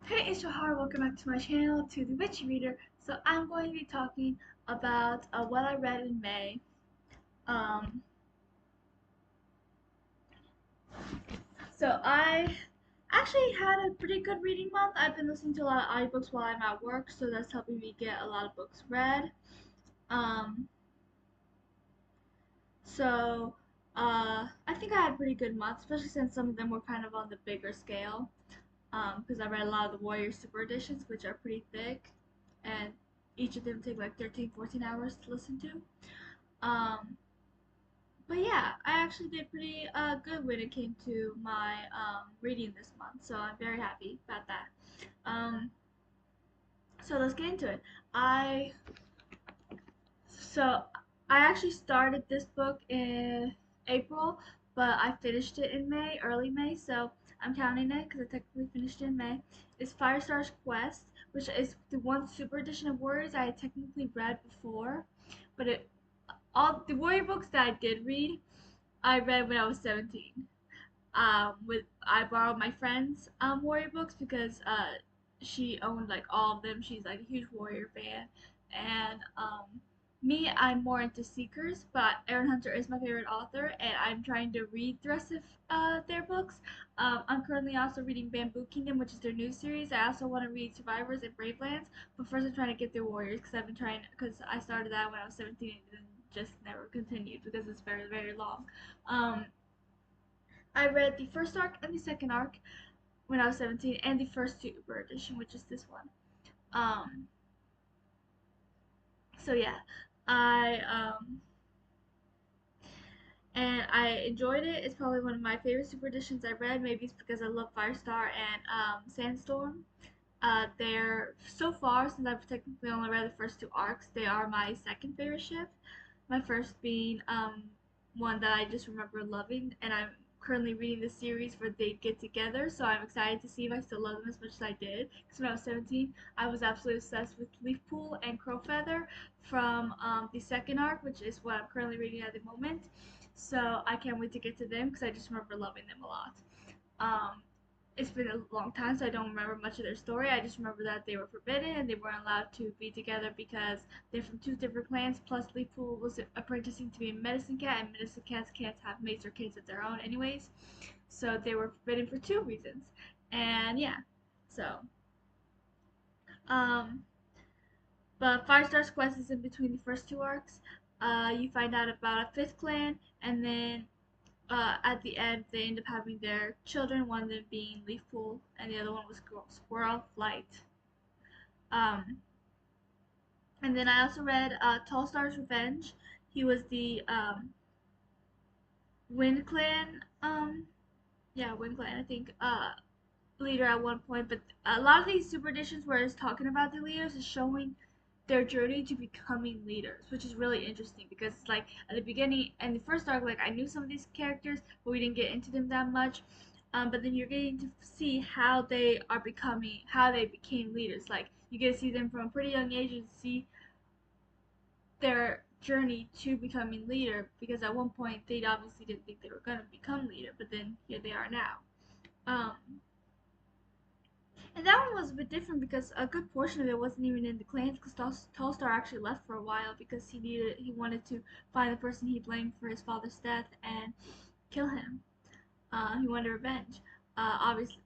Hey, it's Shahar. Welcome back to my channel, to the Witchy Reader. So I'm going to be talking about what I read in May. Um, so I actually had a pretty good reading month. I've been listening to a lot of audiobooks while I'm at work, so that's helping me get a lot of books read. Um, so I think I had a pretty good month, especially since some of them were kind of on the bigger scale. Because I read a lot of the Warrior Super Editions, which are pretty thick, and each of them take like 13, 14 hours to listen to. Um, but yeah, I actually did pretty good when it came to my reading this month, so I'm very happy about that. Um, so let's get into it. I so I actually started this book in April, but I finished it in May, early May, so I'm counting it because I technically finished it in May. It's Firestar's Quest, which is the one super edition of Warriors I had technically read before, but it all the Warrior books that I did read I read when I was 17. With I borrowed my friend's warrior books because she owned like all of them. She's like a huge warrior fan, and me, I'm more into Seekers, but Aaron Hunter is my favorite author, and I'm trying to read the rest of their books. I'm currently also reading Bamboo Kingdom, which is their new series. I also want to read Survivors and Bravelands, but first I'm trying to get through Warriors because I've been trying because I started that when I was 17 and just never continued because it's very very long. Um, I read the first arc and the second arc when I was 17, and the first Super edition, which is this one. Um, so yeah, I and I enjoyed it. It's probably one of my favorite Super editions I read. Maybe it's because I love Firestar and Sandstorm. They're so far since I've technically only read the first two arcs. They are my second favorite ship. My first being one that I just remember loving, and I'm currently reading the series where they get together. So I'm excited to see if I still love them as much as I did. Because when I was 17, I was absolutely obsessed with Leafpool and Crowfeather from the second arc, which is what I'm currently reading at the moment. So I can't wait to get to them because I just remember loving them a lot. Um, it's been a long time, so I don't remember much of their story. I just remember that they were forbidden and they weren't allowed to be together because they're from two different clans. Plus, Leafpool was apprenticing to be a medicine cat, and medicine cats can't have mates or kids of their own, anyways. So they were forbidden for two reasons. And yeah, so um, but Firestar's quest is in between the first two arcs. You find out about a fifth clan, and then at the end, they end up having their children, one of them being Leafpool, and the other one was Squirrel Flight. Um, and then I also read Tall Star's Revenge. He was the Wind Clan, yeah, Wind Clan, I think, leader at one point. But a lot of these super editions where it's talking about the leaders is showing their journey to becoming leaders, which is really interesting because it's like at the beginning and the first arc, like I knew some of these characters, but we didn't get into them that much. But then you're getting to see how they are becoming, how they became leaders. Like you get to see them from a pretty young age and see their journey to becoming leader. Because at one point they obviously didn't think they were gonna become leader, but then here they are now. Um, And that one was a bit different because a good portion of it wasn't even in the clans because Tallstar actually left for a while because he wanted to find the person he blamed for his father's death and kill him. He wanted revenge. Obviously,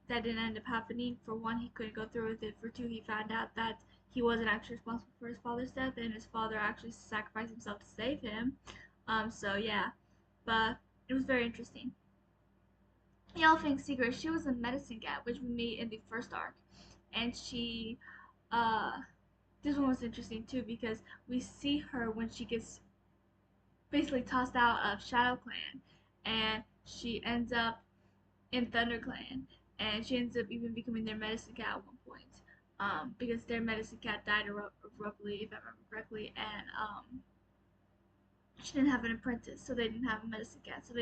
that didn't end up happening. For one, he couldn't go through with it. For two, he found out that he wasn't actually responsible for his father's death and his father actually sacrificed himself to save him. So yeah, but it was very interesting. Yellowfang's secret, she was a medicine cat, which we meet in the first arc. And uh, this one was interesting too because we see her when she gets basically tossed out of Shadow Clan, and she ends up in Thunder Clan, and she ends up even becoming their medicine cat at one point. Because their medicine cat died abruptly, if I remember correctly, and she didn't have an apprentice, so they didn't have a medicine cat. So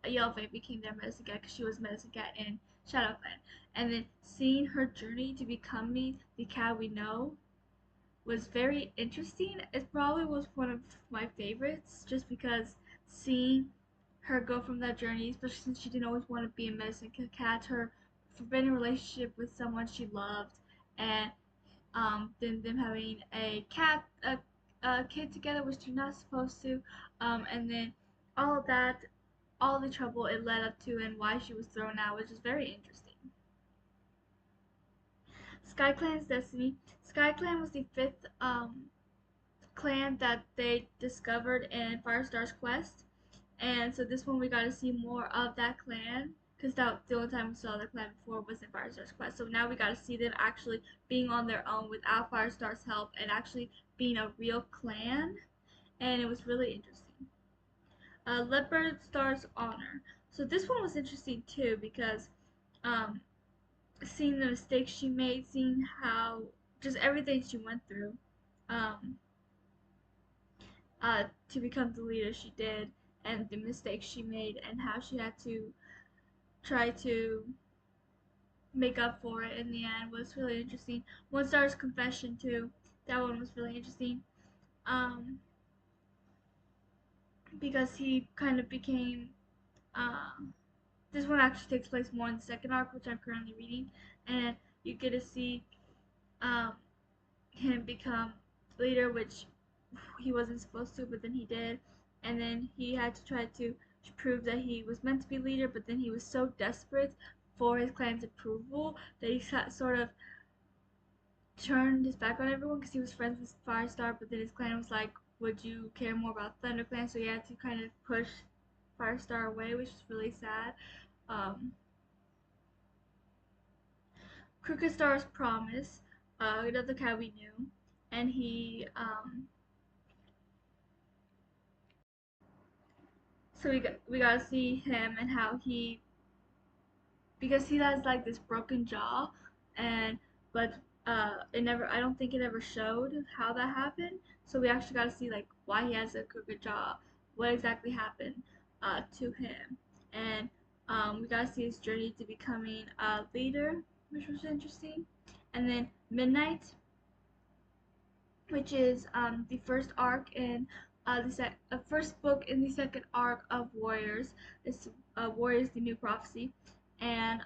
Yellow became their medicine cat because she was medicine cat in Shadow Clan. And then seeing her journey to becoming the cat we know was very interesting. It probably was one of my favorites, just because seeing her go from that journey, especially since she didn't always want to be a medicine cat. Her forbidden relationship with someone she loved, and then them having a kid together, which they're not supposed to, and then all of that, all the trouble it led up to, and why she was thrown out, which is very interesting. SkyClan's Destiny. SkyClan was the fifth clan that they discovered in Firestar's Quest, and so this one we got to see more of that clan, because that the only time we saw the clan before was in Firestar's Quest. So now we got to see them actually being on their own without Firestar's help and actually being a real clan, and it was really interesting. Leopard Star's Honor. So this one was interesting too, because um, seeing the mistakes she made, seeing how just everything she went through um, to become the leader she did, and the mistakes she made, and how she had to try to make up for it in the end was really interesting. One Star's Confession too. That one was really interesting. Um, because he kind of became. This one actually takes place more in the second arc, which I'm currently reading, and you get to see um, him become leader, which he wasn't supposed to, but then he did, and then he had to try to prove that he was meant to be leader, but then he was so desperate for his clan's approval that he sort of turned his back on everyone because he was friends with Firestar, but then his clan was like, would you care more about ThunderClan? So he had to kind of push Firestar away, which is really sad. Um, Crooked Star's Promise, another cat we knew, and so we got to see him and how he, because he has like this broken jaw, and but it never, I don't think it ever showed how that happened. So we actually got to see like why he has a crooked jaw, what exactly happened to him, and we got to see his journey to becoming a leader, which was interesting. And then Midnight, which is the first arc in first book in the second arc of Warriors. It's Warriors: The New Prophecy, and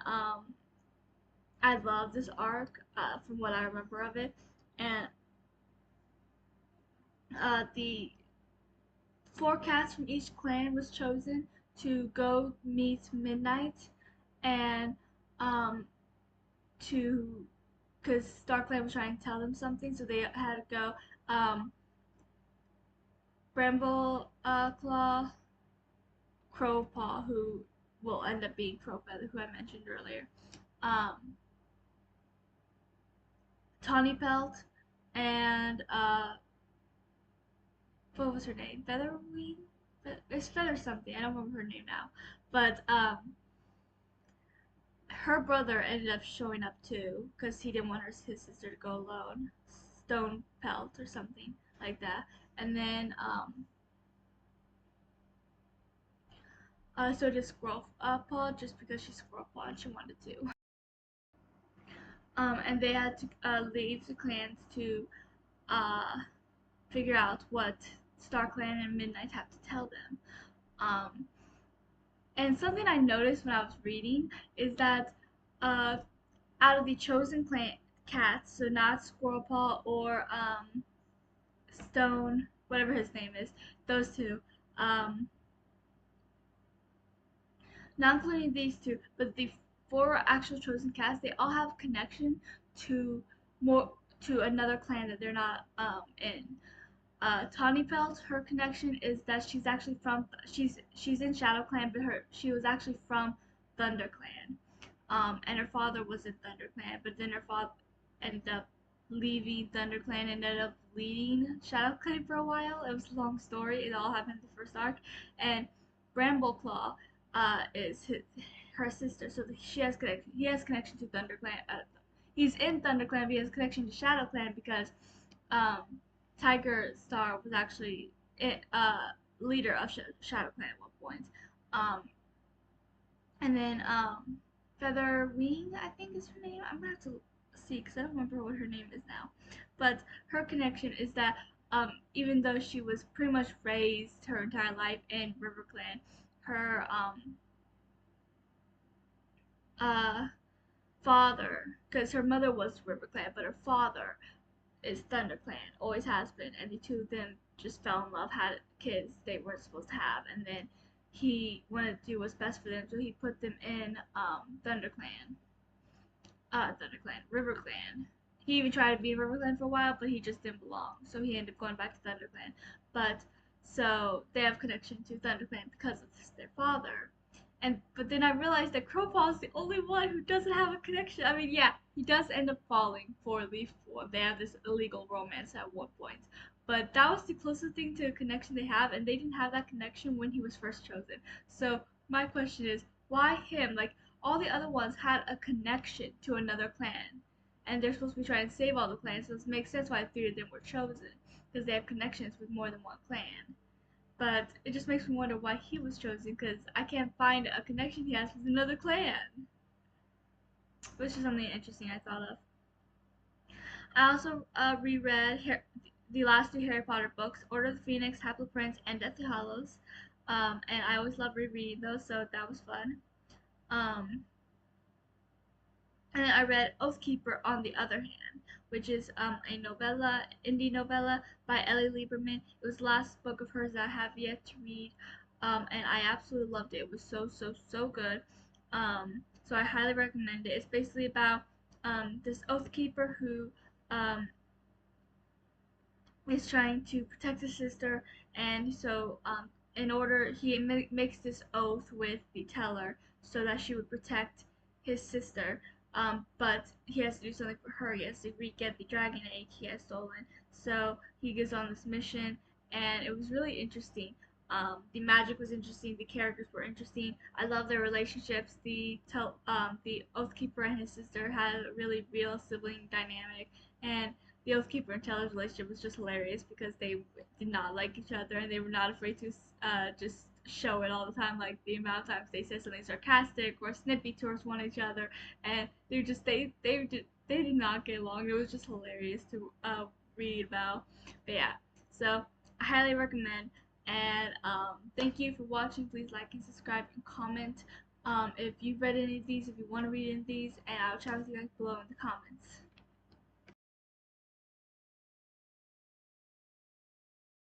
I love this arc from what I remember of it. And the four cats from each clan was chosen to go meet Midnight, and um, to because StarClan was trying to tell them something, so they had to go. Bramble Claw, Crowpaw, who will end up being Crowfeather, who I mentioned earlier, um, Tawny Pelt, and what was her name? Featherwing? It's Feather something. I don't remember her name now. But her brother ended up showing up too because he didn't want his sister to go alone. Stone Pelt or something like that. And then so did Squirrel Paw, just because she's Squirrel Paw and she wanted to. And they had to leave the clans to uh, figure out what StarClan and Midnight have to tell them. Um, and something I noticed when I was reading is that uh, out of the chosen clan cats, so not Squirrelpaw or Stone, whatever his name is, those two, um, not including these two, but the four actual chosen cats, they all have connection to more to another clan that they're not in. Tawny Pelt, her connection is that she's actually from she's in Shadow Clan, but she was actually from Thunder Clan, and her father was in Thunder Clan, but then her father ended up leaving Thunder Clan and ended up leading Shadow Clan for a while. It was a long story. It all happened in the first arc, and Brambleclaw is her sister, so she has connection. He has connection to Thunder Clan. He's in Thunder Clan, but he has connection to Shadow Clan because um, Tiger Star was actually leader of Shadow Clan at one point. Um, and then Feather Wing, I think is her name. I'm gonna have to see because I don't remember what her name is now. But her connection is that even though she was pretty much raised her entire life in River Clan, her uh, father, because her mother was RiverClan, but her father is ThunderClan, always has been, and the two of them just fell in love, had kids they weren't supposed to have, and then he wanted to do what's best for them, so he put them in RiverClan. He even tried to be in RiverClan for a while, but he just didn't belong, so he ended up going back to ThunderClan. But so they have connection to ThunderClan because of their father. But then I realized that Crowpaw is the only one who doesn't have a connection. I mean, yeah, he does end up falling for Leaf. They have this illegal romance at one point, but that was the closest thing to a connection they have, and they didn't have that connection when he was first chosen. So my question is, why him? Like all the other ones had a connection to another clan, and they're supposed to be trying to save all the clans. So it makes sense why three of them were chosen because they have connections with more than one clan. But it just makes me wonder why he was chosen because I can't find a connection he has with another clan. Which is something interesting I thought of. I also reread the last two Harry Potter books, Order of the Phoenix, Half-Blood Prince, and Deathly Hallows. And I always love rereading those, so that was fun. Um, and then I read Oathkeeper on the other hand, which is a novella, indie novella by Ellie Lieberman. It was the last book of hers that I have yet to read, and I absolutely loved it. It was so good. So I highly recommend it. It's basically about this Oathkeeper who um, is trying to protect his sister, and so in order he makes this oath with the teller so that she would protect his sister. But he has to do something for her. He has to get the dragon egg he has stolen. So he goes on this mission, and it was really interesting. The magic was interesting. The characters were interesting. I love their relationships. The Oathkeeper and his sister had a really real sibling dynamic, and the Oathkeeper and Teller's relationship was just hilarious because they did not like each other and they were not afraid to just show it all the time. Like the amount of times they said something sarcastic or snippy towards one another, and they did not get along. It was just hilarious to read about. But yeah, so I highly recommend. And thank you for watching. Please like and subscribe and comment if you've read any of these, if you want to read any of these, and I'll chat with you guys below in the comments.